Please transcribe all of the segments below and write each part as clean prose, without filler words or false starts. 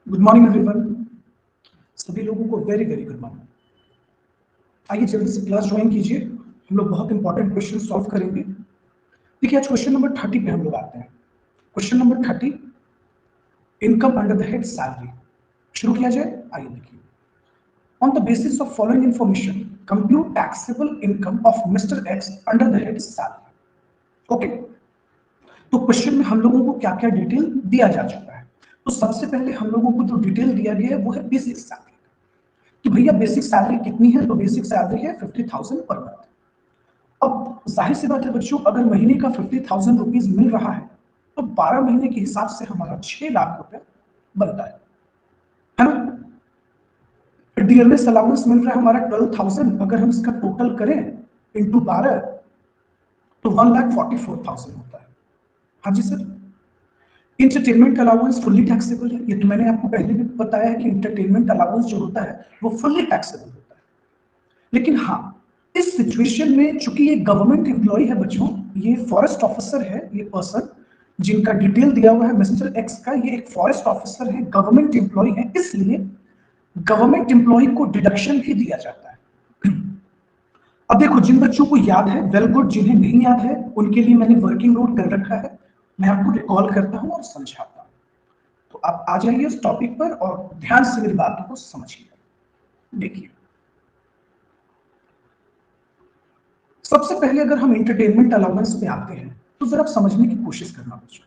Good morning everyone. सभी लोगों को वेरी वेरी गुड मॉर्निंग। आइए जल्दी से क्लास ज्वाइन कीजिए। हम लोग बहुत इंपॉर्टेंट क्वेश्चन सॉल्व करेंगे। देखिए आज क्वेश्चन नंबर 30 पे हम लोग आते हैं। Question number 30, income under the head salary. शुरू किया जाए। आइए देखिए, on the basis of following information compute taxable income of mister x under the head salary. Okay, तो क्वेश्चन में हम लोगों को क्या क्या डिटेल दिया जा चुका है। तो सबसे पहले हम लोगों को जो डिटेल दिया गया है वो है बेसिक सैलरी। कि भैया बेसिक सैलरी कितनी है, तो बेसिक सैलरी है 50,000 पर मंथ। अब जाहिर सी बात है बच्चों, अगर महीने का 50,000 रुपीज मिल रहा है तो 12 महीने के हिसाब से हमारा 6 लाख रुपए बनता है ना। डियरनेस अलाउंस मिल रहा है हमारा 12,000, अगर हम इसका टोटल करें इंटू 12 तो 1,44,000 होता है। हाँ जी sir. Entertainment allowance fully taxable है, ये तो मैंने आपको पहले भी बताया है कि इंटरटेनमेंट अलाउंस जो होता है वो फुल्ली टैक्सेबल होता है। लेकिन हाँ, इस सिचुएशन में चूंकि ये गवर्नमेंट एम्प्लॉय है बच्चों, ये फॉरेस्ट ऑफिसर है, ये पर्सन जिनका डिटेल दिया हुआ है मिस्टर एक्स का, ये एक फॉरेस्ट ऑफिसर है, गवर्नमेंट एम्प्लॉय है, इसलिए गवर्नमेंट एम्प्लॉय को डिडक्शन भी दिया जाता है। अब देखो, जिन बच्चों को याद है वेल गुड, जिन्हें नहीं याद है उनके लिए मैंने वर्किंग नोट कर रखा है, मैं आपको रिकॉल करता हूं और समझाता हूं। तो आप आ जाइए उस टॉपिक पर और ध्यान से मेरी बातों को समझिए। देखिए, सबसे पहले अगर हम एंटरटेनमेंट अलाउंस पे आते हैं तो जरा समझने की कोशिश करना बच्चों।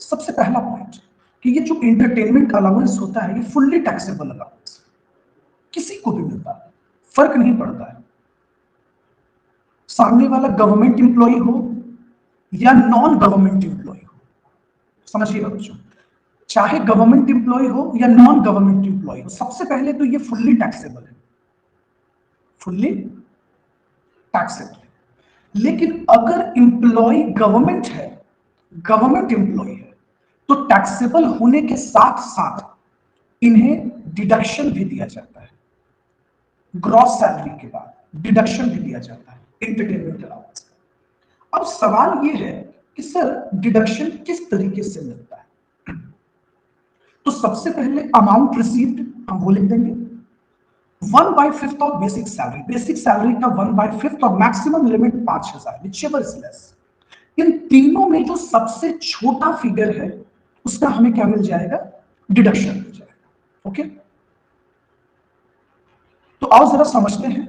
सबसे पहला पॉइंट कि ये जो एंटरटेनमेंट अलाउंस होता है ये फुल्ली टैक्सेबल अलाउंस, किसी को भी मिलता है, फर्क नहीं पड़ता है, सामने वाला गवर्नमेंट एम्प्लॉय हो या नॉन गवर्नमेंट एम्प्लॉय हो। समझिएगा बच्चों, चाहे गवर्नमेंट एम्प्लॉय हो या नॉन गवर्नमेंट एम्प्लॉय हो, सबसे पहले तो ये फुल्ली टैक्सेबल है, फुल्ली टैक्सेबल। लेकिन अगर एम्प्लॉय गवर्नमेंट है, गवर्नमेंट एम्प्लॉय है, तो टैक्सेबल होने के साथ साथ इन्हें डिडक्शन भी दिया जाता है। ग्रॉस सैलरी के बाद डिडक्शन भी दिया जाता है एंटरटेनमेंट अलाउंस का। अब सवाल यह है कि सर डिडक्शन किस तरीके से मिलता है। तो सबसे पहले अमाउंट रिसीव्ड हम वो लिख देंगे 1/5 of basic salary. Basic salary का 1/5 और maximum limit 5,000, whichever is less. इन तीनों में जो सबसे छोटा फिगर है उसका हमें क्या मिल जाएगा, डिडक्शन मिल जाएगा। ओके, तो आओ जरा समझते हैं।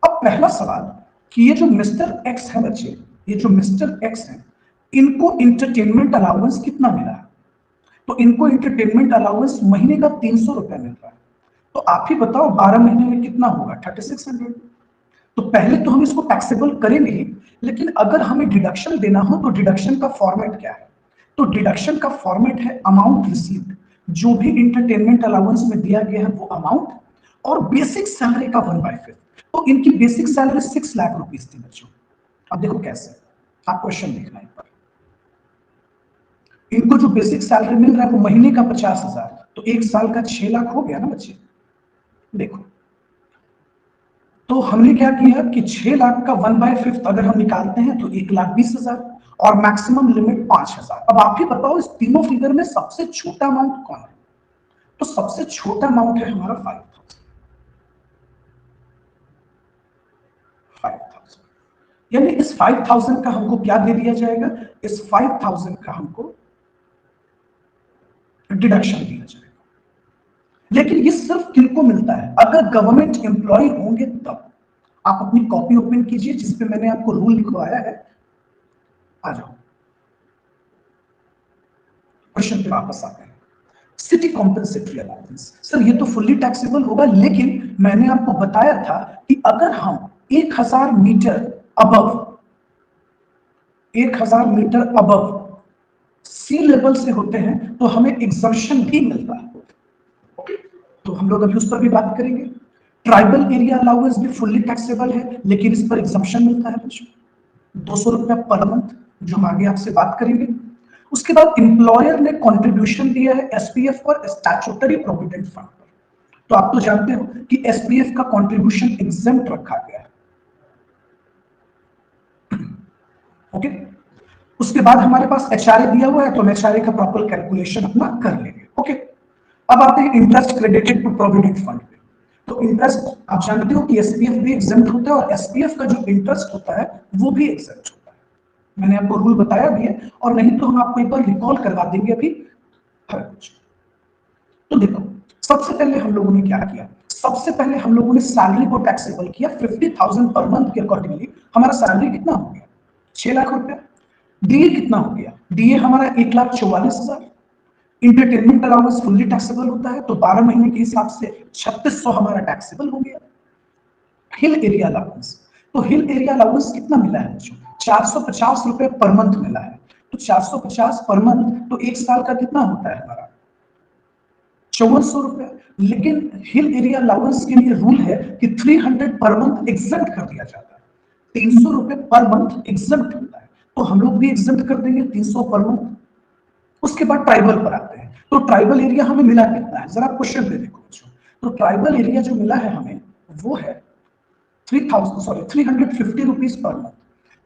अब पहला सवाल कि ये जो मिस्टर एक्स है बच्चे, ये जो मिस्टर एक्स है, इनको इंटरटेनमेंट अलाउंस कितना मिला है। तो इनको इंटरटेनमेंट अलाउंस महीने का 300 रुपया मिल रहा है। तो आप ही बताओ 12 महीने में कितना होगा, 3600। तो पहले तो हम इसको टैक्सेबल करेंगे, लेकिन अगर हमें डिडक्शन देना हो तो डिडक्शन का फॉर्मेट क्या है। तो डिडक्शन का फॉर्मेट है अमाउंट रिसीव्ड, जो भी इंटरटेनमेंट अलाउंस में दिया गया है वो अमाउंट, और बेसिक सैलरी का 1/5। तो इनकी बेसिक सैलरी 6 लाख रुपीज थी बच्चों। अब देखो कैसे, आप क्वेश्चन देखना एक बार। इनको जो बेसिक सैलरी मिल रहा है वो महीने का 50,000, तो एक साल का 6 लाख हो गया ना बच्चे। देखो, तो हमने क्या किया कि 6 लाख का 1/5 अगर हम निकालते हैं तो 1,20,000 और मैक्सिमम लिमिट 5,000। अब आप ही बताओ इस तीनों फिगर में सबसे छोटा अमाउंट कौन है। तो सबसे छोटा अमाउंट है हमारा 5,000। यानी इस 5,000 का हमको क्या दे दिया जाएगा, इस 5,000 का हमको डिडक्शन दिया जाएगा। लेकिन ये सिर्फ किनको मिलता है, अगर गवर्नमेंट एम्प्लॉय होंगे तब। आप अपनी कॉपी ओपन कीजिए जिसपे मैंने आपको रूल लिखवाया है। आ जाओ, क्वेश्चन पे वापस आते हैं। सिटी कॉम्पेंसेटरी अलाउंस, सर ये तो फुल्ली टैक्सेबल होगा, लेकिन मैंने आपको बताया था कि अगर हम 1,000 metre above, 1,000 metre above sea level से होते हैं तो हमें एग्जम्पशन भी मिलता है। ओके, तो हम लोग अभी उस पर भी बात करेंगे। ट्राइबल एरिया अलाउंस भी फुल्ली टैक्सेबल है, लेकिन इस पर एग्जम्पशन मिलता है बच्चों, 200 रुपया पर मंथ, जो हम आगे आपसे बात करेंगे। उसके बाद एम्प्लॉयर ने कंट्रीब्यूशन दिया है एसपीएफ और स्टैट्यूटरी प्रोविडेंट फंड पर। तो आप तो जानते हो कि एसपीएफ का कंट्रीब्यूशन एग्जेम्प्ट रखा गया है। ओके, उसके बाद हमारे पास एचआरए दिया हुआ है, तो हम एचआरए का प्रॉपर कैलकुलेशन अपना कर लेंगे। ओके, अब आते हैं interest credited to provident fund पे। तो इंटरेस्ट आप जानते हो कि एसपीएफ भी एग्जेम्प्ट होता है और एसपीएफ का जो इंटरेस्ट होता है वो भी एग्जेम्प्ट होता है। मैंने आपको रूल बताया भी है, और नहीं तो हम आपको एक बार रिकॉल करवा देंगे अभी हर कुछ। तो देखो, सबसे पहले हम लोगों ने क्या किया, सबसे पहले हम लोगों ने सैलरी को टैक्सेबल किया 50,000 पर मंथ के अकॉर्डिंगली। हमारा सैलरी कितना हो गया, 6 लाख रुपया। डीए कितना हो गया, डीए हमारा 1,44,000। इंटरटेनमेंट अलाउंस फुल्ली टैक्सेबल होता है, तो 12 महीने के हिसाब से 3600 हमारा टैक्सेबल हो गया। हिल एरिया अलाउंस, तो हिल एरिया अलाउंस कितना मिला है बच्चों, 450 रुपए पर मंथ मिला है। तो 450 पर मंथ, तो एक साल का कितना होता है हमारा 5400 रुपए। लेकिन हिल एरिया अलाउंस के लिए रूल है कि 300 पर मंथ एग्जम्प्ट कर दिया जाता है, 300 रुपए पर मंथ एग्जम्प्ट होता है, तो हम लोग भी एग्जम्प्ट कर देंगे 300 पर मंथ। उसके बाद ट्राइबल पर आते हैं, तो ट्राइबल एरिया हमें मिला कितना है, जरा क्वेश्चन पे देखो बच्चों। तो ट्राइबल एरिया जो मिला है हमें वो है 350 रुपीज पर मंथ।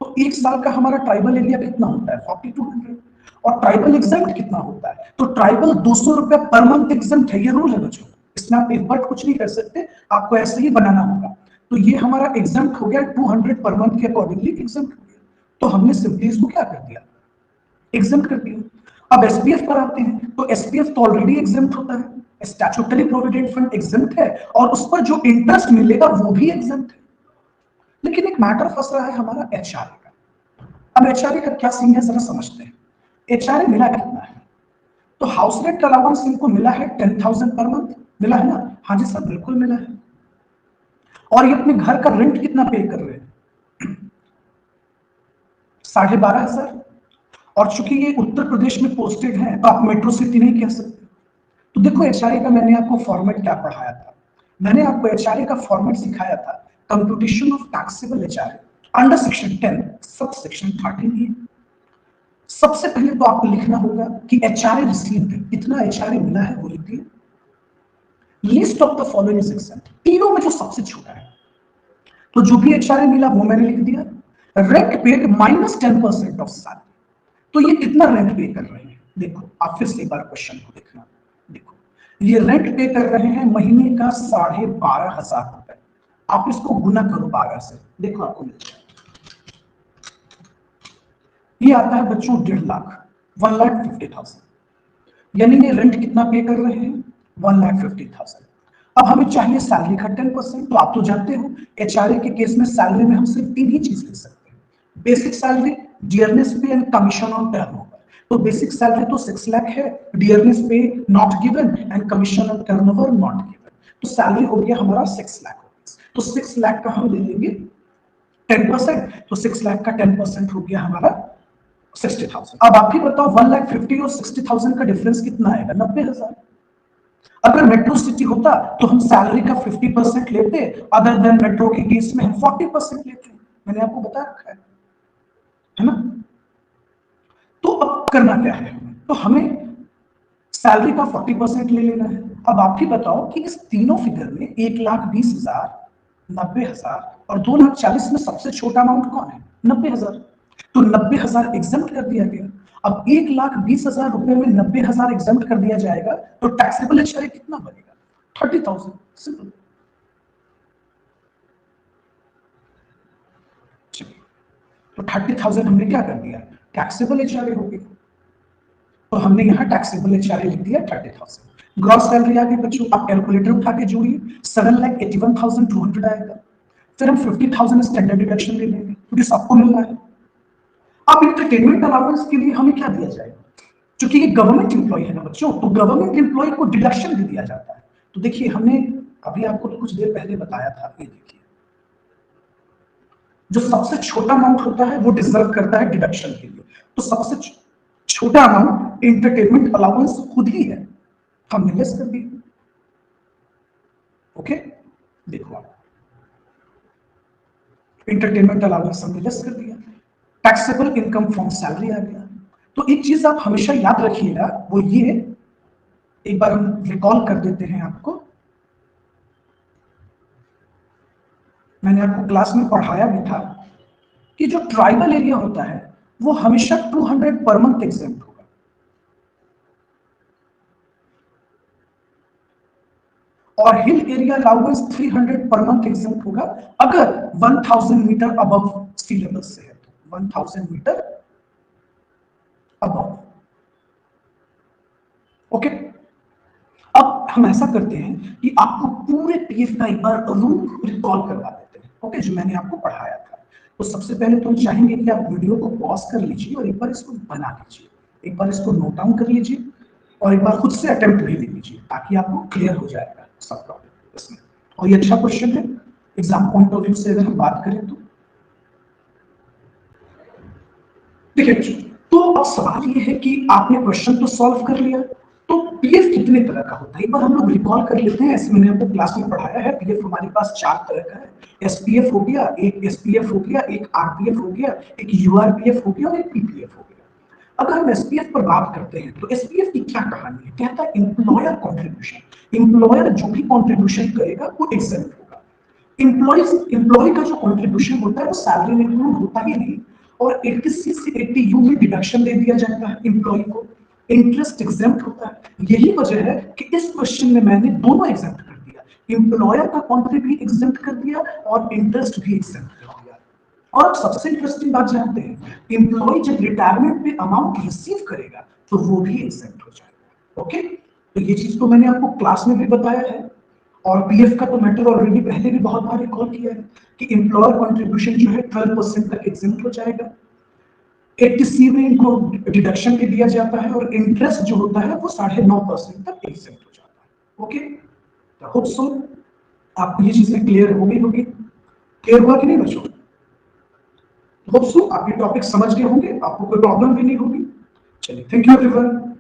तो एक साल का हमारा ट्राइबल एरिया कितना होता है 4200। और ट्राइबल एग्जाम्प्ट कितना होता है, तो ट्राइबल 200 रुपया पर मंथ एग्जाम्प्ट है, ये रूल है बच्चों। इसमें आप एक बार कुछ नहीं कर सकते, आपको ऐसे ही बनाना होगा। तो ये हमारा एग्जाम्प्ट हो गया 200 पर मंथ के अकॉर्डिंगली एग्जाम्प्ट हो गया। तो हमने सिंपली इसको क्या कर दिया, एग्जाम्प्ट कर दिया। अब एसपीएफ पर आते हैं, तो एसपीएफ तो ऑलरेडी एग्जाम्प्ट होता है, स्टैट्यूटरी प्रोविडेंट फंड एग्जाम्प्ट है, और उस पर जो इंटरेस्ट मिलेगा वो भी एग्जाम्प्ट है। लेकिन एक मैटर फंस रहा है हमारा एचआरए का। अब एचआरए का क्या सीन है जरा समझते हैं। एचआरए मिला कितना है, तो हाउस रेंट अलाउंस इनको मिला है 10,000 पर मंथ, मिला है ना, हाँ जी सर बिल्कुल मिला है। और ये अपने घर का रेंट कितना पे कर रहे हैं 12,500। और चूंकि ये उत्तर प्रदेश में पोस्टेड है तो आप मेट्रो सिटी नहीं कह सकते। तो देखो एचआरए का मैंने आपको फॉर्मेट क्या पढ़ाया था, मैंने आपको एचआरए का फॉर्मेट सिखाया था, computation of taxable HRA under section 10 sub section 13 है। सबसे पहले तो आपको लिखना होगा कि एचआरए रिसीव्ड, इतना एचआरए मिला है वो लिख दिया। List of the following is exempt, तीनों में जो सबसे छोटा है, तो जो भी एचआरए मिला वो मैंने लिख दिया। Rent paid minus 10% of salary, तो ये कितना रेंट पे कर रहे हैं, देखो आप फिर से एक बार क्वेश्चन को देखना। देखो ये रेंट पे कर रहे हैं महीने का 12,500 रुपए, आप इसको गुना करो 12 से, देखो आपको मिल जाएगा। ये आता है बच्चों 1.5 लाख, 1,50,000। यानी ये रेंट कितना पे कर रहे हैं 1,50,000। अब हमें चाहिए सैलरी का 10%, तो आप तो जानते हो एचआरए के केस में सैलरी में हम सिर्फ 3 ही चीज ले सकते हैं, बेसिक सैलरी, डियरनेस पे एंड कमीशन ऑन टर्नओवर। तो बेसिक सैलरी तो 6 लाख है, डियरनेस पे not given and commission on turnover not given, तो सैलरी हो गया हमारा 6 लाख। तो 6 लाख का हम ले लेंगे 10%, तो 6 लाख का 10% हो गया हमारा 60,000। अब आप ही बताओ 1,50,000 और 60,000 का डिफरेंस कितना आएगा, 90,000। अगर मेट्रो सिटी होता तो हम सैलरी का 50% लेते, अदर देन मेट्रो के केस में हम 40% लेते, मैंने आपको बता रखा है ना। तो अब करना क्या है, तो हमें सैलरी का 40% ले लेना है। अब आप ही बताओ कि इस तीनों फिगर में 1,20,000, 90,000 और 2,40,000 में सबसे छोटा अमाउंट कौन है, 90,000। तो 90,000 एग्जम्प्ट कर दिया गया। अब 1,20,000 रुपए में 90,000 एग्जम्प्ट कर दिया जाएगा, तो टैक्सेबल एचआरए कितना बनेगा 30,000, सिंपल। तो 30,000 हमने क्या कर दिया, टैक्सेबल एचआरए हो गया। तो हमने यहाँ टैक्सेबल एचआरए लिख दिया 30,000। ग्रॉस सैलरी आ गई बच्चों, आप कैलकुलेटर उठा के जोड़िए, 7,81,200 आएगा। फिर हम 50,000 स्टैंडर्ड डिडक्शन ले लेंगे क्योंकि सबको मिलना है। अब इंटरटेनमेंट अलाउंस के लिए हमें क्या दिया जाएगा, क्योंकि ये गवर्नमेंट एम्प्लॉय है ना बच्चों, तो गवर्नमेंट एम्प्लॉय को डिडक्शन भी दिया जाता है। तो देखिए हमने अभी आपको कुछ देर पहले बताया था, ये देखिए जो सबसे छोटा अमाउंट होता है वो डिजर्व करता है डिडक्शन के लिए, तो सबसे छोटा अमाउंट इंटरटेनमेंट अलाउंस खुद ही है, हमने लेस कर दिया। ओके देखो आप इंटरटेनमेंट अलाउंस हमने लेस कर दिया, टैक्सेबल इनकम फ्रॉम सैलरी आ गया। तो एक चीज आप हमेशा याद रखिएगा, वो ये, एक बार हम रिकॉल कर देते हैं आपको, मैंने आपको क्लास में पढ़ाया भी था कि जो ट्राइबल एरिया होता है वो हमेशा 200 पर मंथ एग्जेम्प्ट होगा। और hill area allowance 300 per month exam होगा अगर 1000 मीटर अबव सी लेवल से है, तो 1000 मीटर अबव। ओके, अब हम ऐसा करते हैं कि आपको पूरे पीएफ का एक बार रूल रिकॉल करवा देते हैं, ओके, जो मैंने आपको पढ़ाया था। तो सबसे पहले तो हम चाहेंगे कि आप वीडियो को पॉज कर लीजिए और एक बार इसको बना लीजिए, एक बार इसको नोट डाउन कर लीजिए और एक बार खुद से अटेम्प्ट भी ले लीजिए, ताकि आपको क्लियर हो जाएगा सब टॉपिक इसमें। और ये अच्छा क्वेश्चन है एग्जाम पॉइंट ऑफ व्यू से अगर हम बात करें तो। देखिए बच्चों, तो अब सवाल ये है कि आपने क्वेश्चन तो सॉल्व कर लिया, तो पीएफ कितने तरह का होता है एक बार हम लोग रिकॉल कर लेते हैं। ऐसे मैंने आपको क्लास में पढ़ाया है, पीएफ हमारे पास 4 तरह का है। एसपीएफ हो गया, एक एसपीएफ हो गया, एक आरपीएफ हो गया, एक यूआरपीएफ हो गया और एक पीपीएफ हो गया। अगर हम एसपीएफ पर बात करते हैं तो एसपीएफ की क्या कहानी है, कहता है एम्प्लॉयर कॉन्ट्रीब्यूशन। एम्प्लॉयर जो भी कॉन्ट्रीब्यूशन करेगा वो एग्जेम्प्ट होगा। एम्प्लॉय का जो कॉन्ट्रीब्यूशन होता है वो सैलरी में इंक्लूड होता ही नहीं, और 86 से 80 यू में डिडक्शन दे दिया जाता है एम्प्लॉय को, इंटरेस्ट एग्जेम्प्ट होता है। यही वजह है कि इस क्वेश्चन में मैंने दोनों एग्जेम्प्ट कर दिया, एम्प्लॉयर का कॉन्ट्रीब्यूशन भी एग्जेम्प्ट कर दिया और इंटरेस्ट भी एग्जेम्प्ट कर दिया। और अब सबसे इंटरेस्टिंग बात जानते हैं, एम्प्लॉय जब रिटायरमेंट पे अमाउंट रिसीव करेगा तो वो भी एग्जेम्प्ट हो जाएगा। ओके, तो ये चीज तो मैंने आपको क्लास में भी बताया है, और पीएफ का तो मैटर ऑलरेडी पहले भी बहुत बार रिकॉल किया है कि एम्प्लॉयर कंट्रीब्यूशन जो है 12% तक एग्जेम्प्ट हो जाएगा, 80C में इनको डिडक्शन भी दिया जाता है और इंटरेस्ट जो होता है वो 9.5% तक एग्जेम्प्ट हो जाता है। ओके, तो होप सो आपको ये चीजें क्लियर हो गई होगी। क्लियर हुआ कि नहीं बच्चों? होप सो आप ये टॉपिक समझ गए होंगे, आपको कोई प्रॉब्लम भी नहीं होगी। चलिए, थैंक यू एवरीवन।